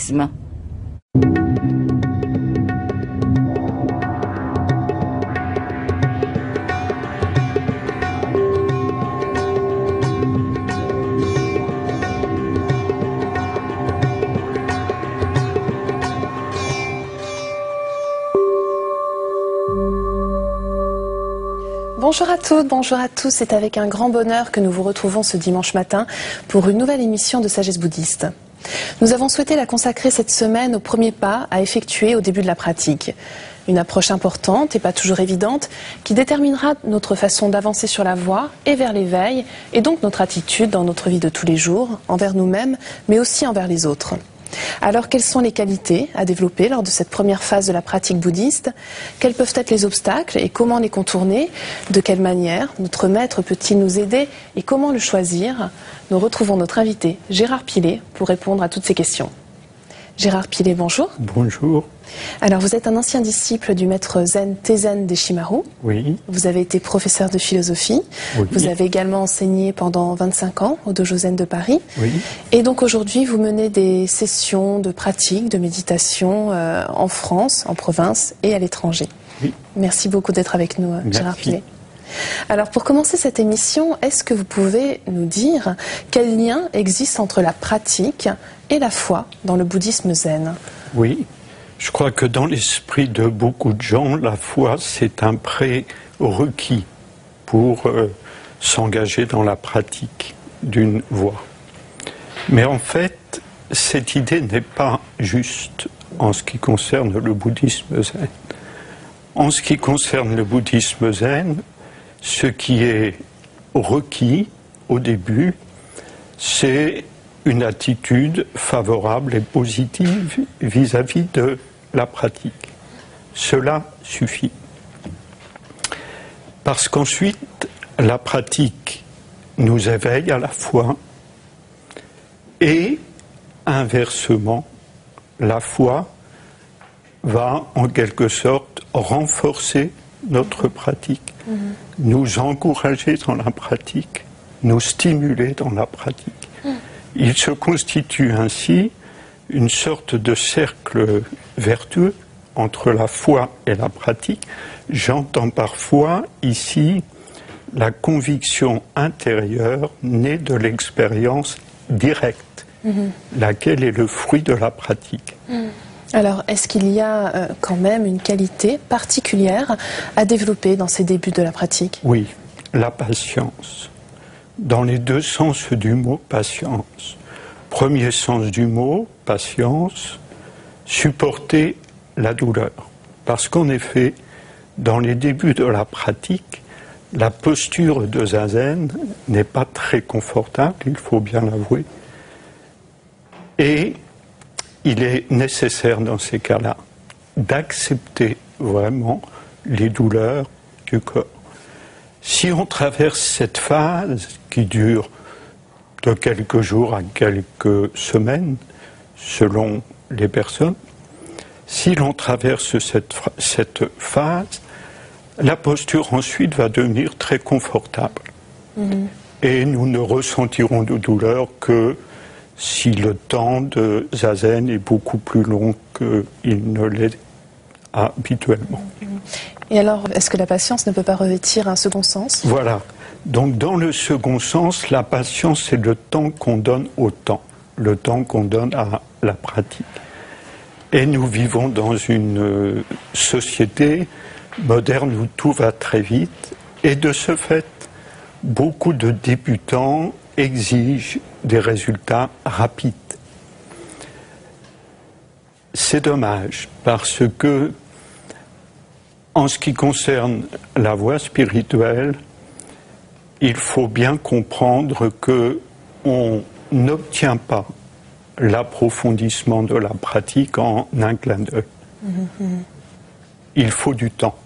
bouddhisme. Bonjour à toutes, bonjour à tous. C'est avec un grand bonheur que nous vous retrouvons ce dimanche matin pour une nouvelle émission de Sagesse bouddhiste. Nous avons souhaité la consacrer cette semaine aux premiers pas à effectuer au début de la pratique. Une approche importante et pas toujours évidente qui déterminera notre façon d'avancer sur la voie et vers l'éveil et donc notre attitude dans notre vie de tous les jours, envers nous-mêmes mais aussi envers les autres. Alors, quelles sont les qualités à développer lors de cette première phase de la pratique bouddhiste? Quels peuvent être les obstacles et comment les contourner? De quelle manière notre maître peut-il nous aider et comment le choisir? Nous retrouvons notre invité Gérard Pilet pour répondre à toutes ces questions. Gérard Pilet, bonjour. Bonjour. Alors, vous êtes un ancien disciple du maître zen Tezen Deshimaru. Oui. Vous avez été professeur de philosophie. Oui. Vous avez également enseigné pendant 25 ans au Dojo Zen de Paris. Oui. Et donc aujourd'hui, vous menez des sessions de pratique, de méditation en France, en province et à l'étranger. Oui. Merci beaucoup d'être avec nous, Gérard Pilet. Alors, pour commencer cette émission, est-ce que vous pouvez nous dire quel lien existe entre la pratique et la foi dans le bouddhisme zen? Oui, je crois que dans l'esprit de beaucoup de gens, la foi, c'est un prérequis pour s'engager dans la pratique d'une voie. Mais en fait, cette idée n'est pas juste en ce qui concerne le bouddhisme zen. En ce qui concerne le bouddhisme zen, ce qui est requis au début, c'est une attitude favorable et positive vis-à-vis de la pratique. Cela suffit. Parce qu'ensuite, la pratique nous éveille à la foi et inversement, la foi va en quelque sorte renforcer notre pratique, nous encourager dans la pratique, nous stimuler dans la pratique. Il se constitue ainsi une sorte de cercle vertueux entre la foi et la pratique. J'entends parfois ici la conviction intérieure née de l'expérience directe, laquelle est le fruit de la pratique. Alors, est-ce qu'il y a quand même une qualité particulière à développer dans ces débuts de la pratique? Oui, la patience. Dans les deux sens du mot patience. Premier sens du mot, patience, supporter la douleur. Parce qu'en effet, dans les débuts de la pratique, la posture de zazen n'est pas très confortable, il faut bien l'avouer. Et il est nécessaire dans ces cas-là d'accepter vraiment les douleurs du corps. Si on traverse cette phase qui dure de quelques jours à quelques semaines, selon les personnes, si l'on traverse cette phase, la posture ensuite va devenir très confortable. Et nous ne ressentirons de douleur que si le temps de zazen est beaucoup plus long qu'il ne l'est habituellement. Et alors, est-ce que la patience ne peut pas revêtir un second sens? Voilà. Donc, dans le second sens, la patience, c'est le temps qu'on donne au temps, le temps qu'on donne à la pratique. Et nous vivons dans une société moderne où tout va très vite. Et de ce fait, beaucoup de débutants exigent des résultats rapides. C'est dommage, parce que en ce qui concerne la voie spirituelle, il faut bien comprendre qu'on n'obtient pas l'approfondissement de la pratique en un clin d'œil. Il faut du temps.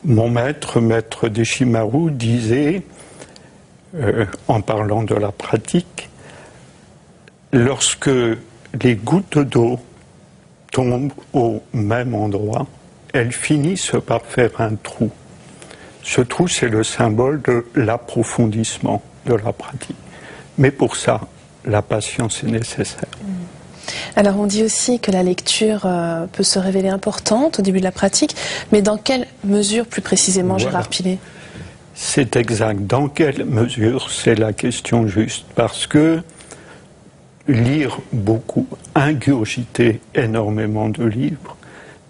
Mon maître Deshimaru, disait, en parlant de la pratique, lorsque les gouttes d'eau tombent au même endroit, elles finissent par faire un trou. Ce trou, c'est le symbole de l'approfondissement de la pratique. Mais pour ça, la patience est nécessaire. Alors on dit aussi que la lecture peut se révéler importante au début de la pratique, mais dans quelle mesure plus précisément, Voilà. Gérard Pilet? C'est exact. Dans quelle mesure, c'est la question juste. Parce que lire beaucoup, ingurgiter énormément de livres,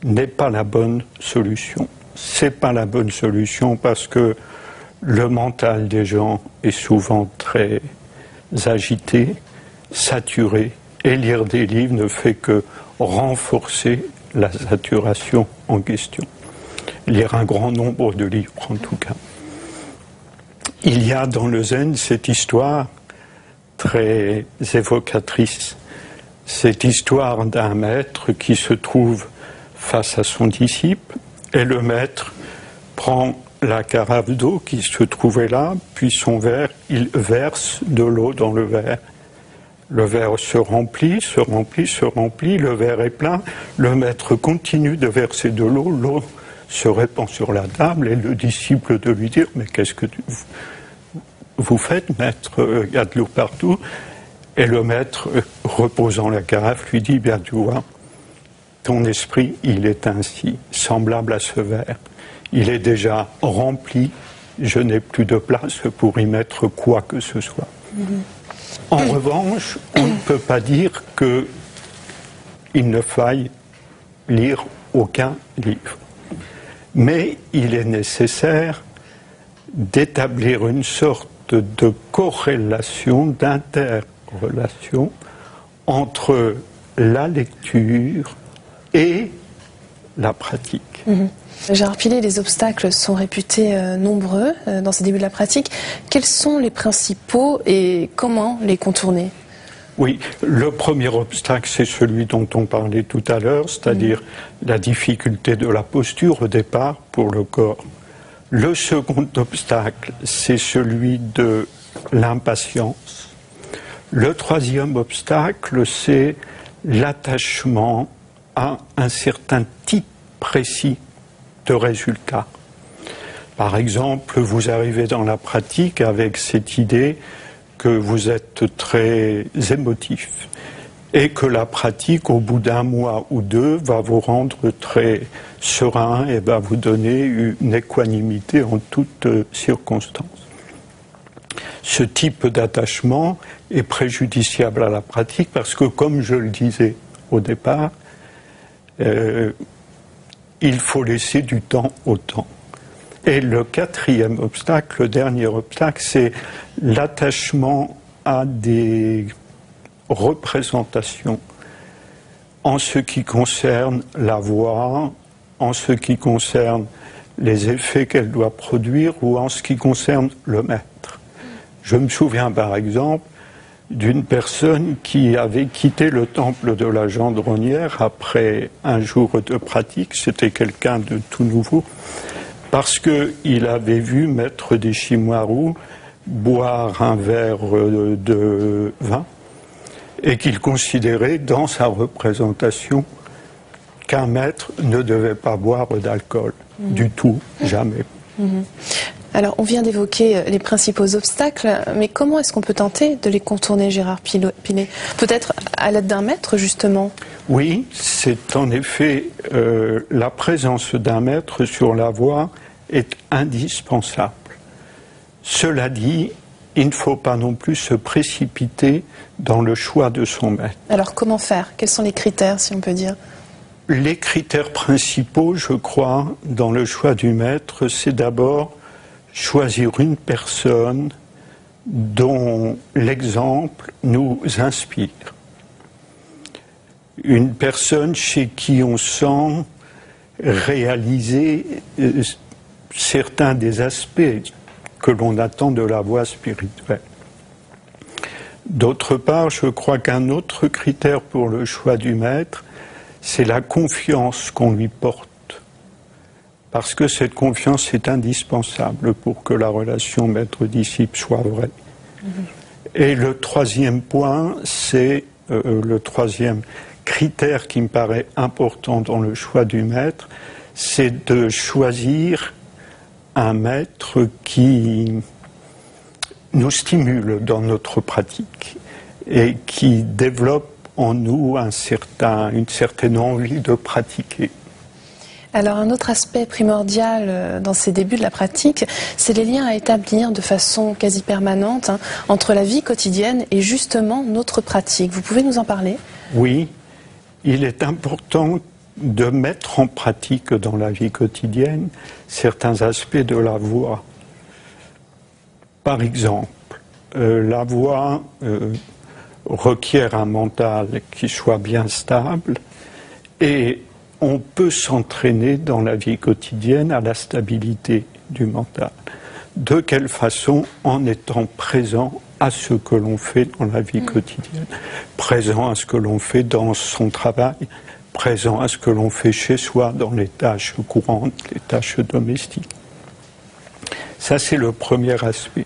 n'est pas la bonne solution. C'est pas la bonne solution parce que le mental des gens est souvent très agité, saturé, et lire des livres ne fait que renforcer la saturation en question. Lire un grand nombre de livres, en tout cas. Il y a dans le Zen cette histoire très évocatrice, cette histoire d'un maître qui se trouve face à son disciple, et le maître prend la carafe d'eau qui se trouvait là, puis son verre, il verse de l'eau dans le verre. Le verre se remplit, se remplit, se remplit, le verre est plein, le maître continue de verser de l'eau, l'eau se répand sur la table et le disciple de lui dire « Mais qu'est-ce que vous faites, maître? Il y a de l'eau partout. » Et le maître, reposant la carafe, lui dit « Bien, tu vois, ton esprit, il est ainsi, semblable à ce verre. Il est déjà rempli, je n'ai plus de place pour y mettre quoi que ce soit. » En revanche, on ne peut pas dire qu'il ne faille lire aucun livre. Mais il est nécessaire d'établir une sorte de corrélation, d'interrelation entre la lecture et la pratique. Gérard Pilet, les obstacles sont réputés nombreux dans ces débuts de la pratique. Quels sont les principaux et comment les contourner? Oui, le premier obstacle, c'est celui dont on parlait tout à l'heure, c'est-à-dire la difficulté de la posture au départ pour le corps. Le second obstacle, c'est celui de l'impatience. Le troisième obstacle, c'est l'attachement à un certain type précis de résultats. Par exemple, vous arrivez dans la pratique avec cette idée que vous êtes très émotif et que la pratique, au bout d'un mois ou deux, va vous rendre très serein et va vous donner une équanimité en toutes circonstances. Ce type d'attachement est préjudiciable à la pratique parce que, comme je le disais au départ, il faut laisser du temps au temps. Et le quatrième obstacle, le dernier obstacle, c'est l'attachement à des représentations en ce qui concerne la voix, en ce qui concerne les effets qu'elle doit produire ou en ce qui concerne le maître. Je me souviens par exemple d'une personne qui avait quitté le temple de la Gendronnière après un jour de pratique, c'était quelqu'un de tout nouveau, parce qu'il avait vu Maître Deshimaru boire un verre de vin et qu'il considérait dans sa représentation qu'un maître ne devait pas boire d'alcool, du tout, jamais. Alors, on vient d'évoquer les principaux obstacles, mais comment est-ce qu'on peut tenter de les contourner, Gérard Pilet? Peut-être à l'aide d'un maître, justement? Oui, c'est en effet la présence d'un maître sur la voie est indispensable. Cela dit, il ne faut pas non plus se précipiter dans le choix de son maître. Alors, comment faire? Quels sont les critères, si on peut dire? Les critères principaux, je crois, dans le choix du maître, c'est d'abord choisir une personne dont l'exemple nous inspire. Une personne chez qui on sent réaliser certains des aspects que l'on attend de la voie spirituelle. D'autre part, je crois qu'un autre critère pour le choix du maître, c'est la confiance qu'on lui porte. Parce que cette confiance est indispensable pour que la relation maître-disciple soit vraie. Et le troisième point, c'est le troisième critère qui me paraît important dans le choix du maître, c'est de choisir un maître qui nous stimule dans notre pratique et qui développe en nous une certaine envie de pratiquer. Alors un autre aspect primordial dans ces débuts de la pratique, c'est les liens à établir de façon quasi permanente entre la vie quotidienne et justement notre pratique. Vous pouvez nous en parler ? Oui, il est important de mettre en pratique dans la vie quotidienne certains aspects de la voie. Par exemple, la voie requiert un mental qui soit bien stable et on peut s'entraîner dans la vie quotidienne à la stabilité du mental. De quelle façon? En étant présent à ce que l'on fait dans la vie quotidienne, présent à ce que l'on fait dans son travail, présent à ce que l'on fait chez soi dans les tâches courantes, les tâches domestiques. Ça, c'est le premier aspect.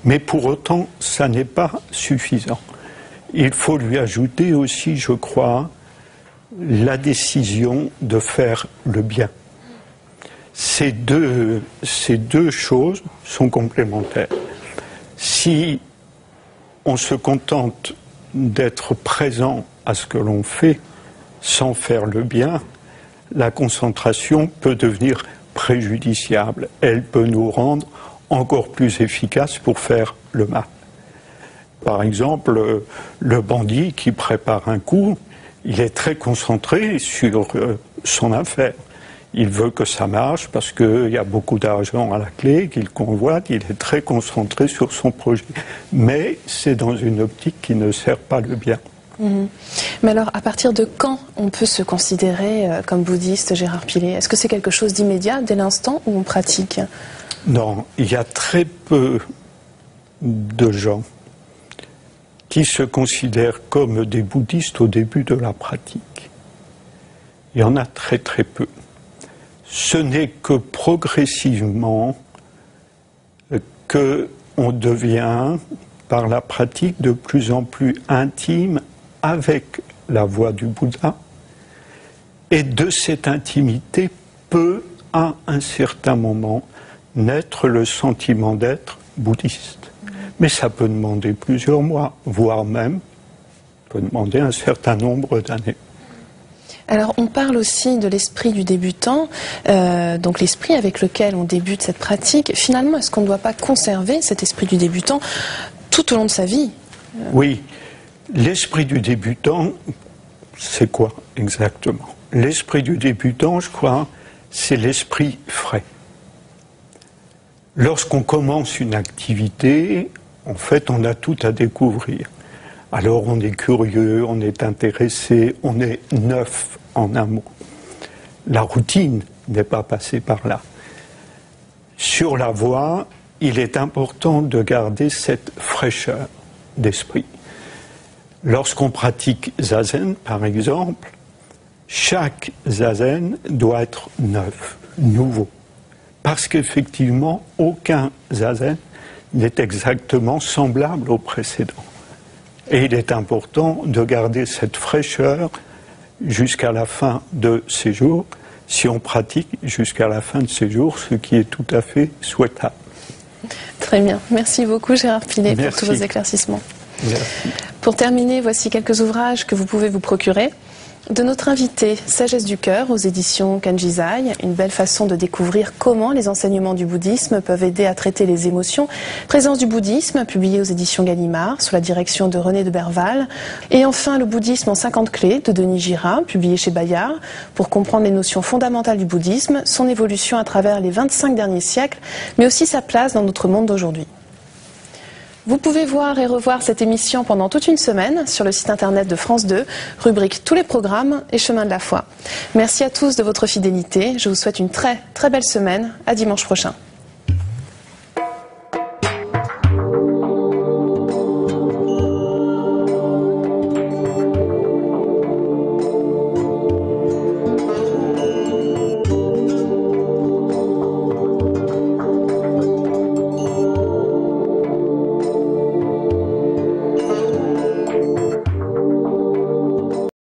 Mais pour autant, ça n'est pas suffisant. Il faut lui ajouter aussi, je crois, la décision de faire le bien. Ces deux choses sont complémentaires. Si on se contente d'être présent à ce que l'on fait sans faire le bien, la concentration peut devenir préjudiciable. Elle peut nous rendre encore plus efficaces pour faire le mal. Par exemple, le bandit qui prépare un coup, il est très concentré sur son affaire. Il veut que ça marche parce qu'il y a beaucoup d'argent à la clé, qu'il convoite, il est très concentré sur son projet. Mais c'est dans une optique qui ne sert pas le bien. Mmh. Mais alors, à partir de quand on peut se considérer comme bouddhiste, Gérard Pillet? Est-ce que c'est quelque chose d'immédiat, dès l'instant où on pratique? Non, il y a très peu de gens qui se considèrent comme des bouddhistes au début de la pratique. Il y en a très très peu. Ce n'est que progressivement qu'on devient, par la pratique, de plus en plus intime avec la voie du Bouddha. Et de cette intimité peut, à un certain moment, naître le sentiment d'être bouddhiste. Mais ça peut demander plusieurs mois, voire même peut demander un certain nombre d'années. Alors on parle aussi de l'esprit du débutant, donc l'esprit avec lequel on débute cette pratique. Finalement, est-ce qu'on ne doit pas conserver cet esprit du débutant tout au long de sa vie? Oui, l'esprit du débutant, c'est quoi exactement? L'esprit du débutant, je crois, c'est l'esprit frais. Lorsqu'on commence une activité, en fait, on a tout à découvrir. Alors on est curieux, on est intéressé, on est neuf en un mot. La routine n'est pas passée par là. Sur la voie, il est important de garder cette fraîcheur d'esprit. Lorsqu'on pratique zazen, par exemple, chaque zazen doit être neuf, nouveau. Parce qu'effectivement, aucun zazen n'est exactement semblable au précédent. Et il est important de garder cette fraîcheur jusqu'à la fin de ces jours, si on pratique jusqu'à la fin de ces jours, ce qui est tout à fait souhaitable. Très bien. Merci beaucoup Gérard Pillet pour tous vos éclaircissements. Merci. Pour terminer, voici quelques ouvrages que vous pouvez vous procurer. De notre invité, Sagesse du cœur, aux éditions Kanjizai, une belle façon de découvrir comment les enseignements du bouddhisme peuvent aider à traiter les émotions. Présence du bouddhisme, publié aux éditions Gallimard, sous la direction de René de Berval. Et enfin, Le bouddhisme en 50 clés, de Denis Girard, publié chez Bayard, pour comprendre les notions fondamentales du bouddhisme, son évolution à travers les 25 derniers siècles, mais aussi sa place dans notre monde d'aujourd'hui. Vous pouvez voir et revoir cette émission pendant toute une semaine sur le site internet de France 2, rubrique Tous les programmes et Chemin de la foi. Merci à tous de votre fidélité. Je vous souhaite une très très belle semaine. À dimanche prochain.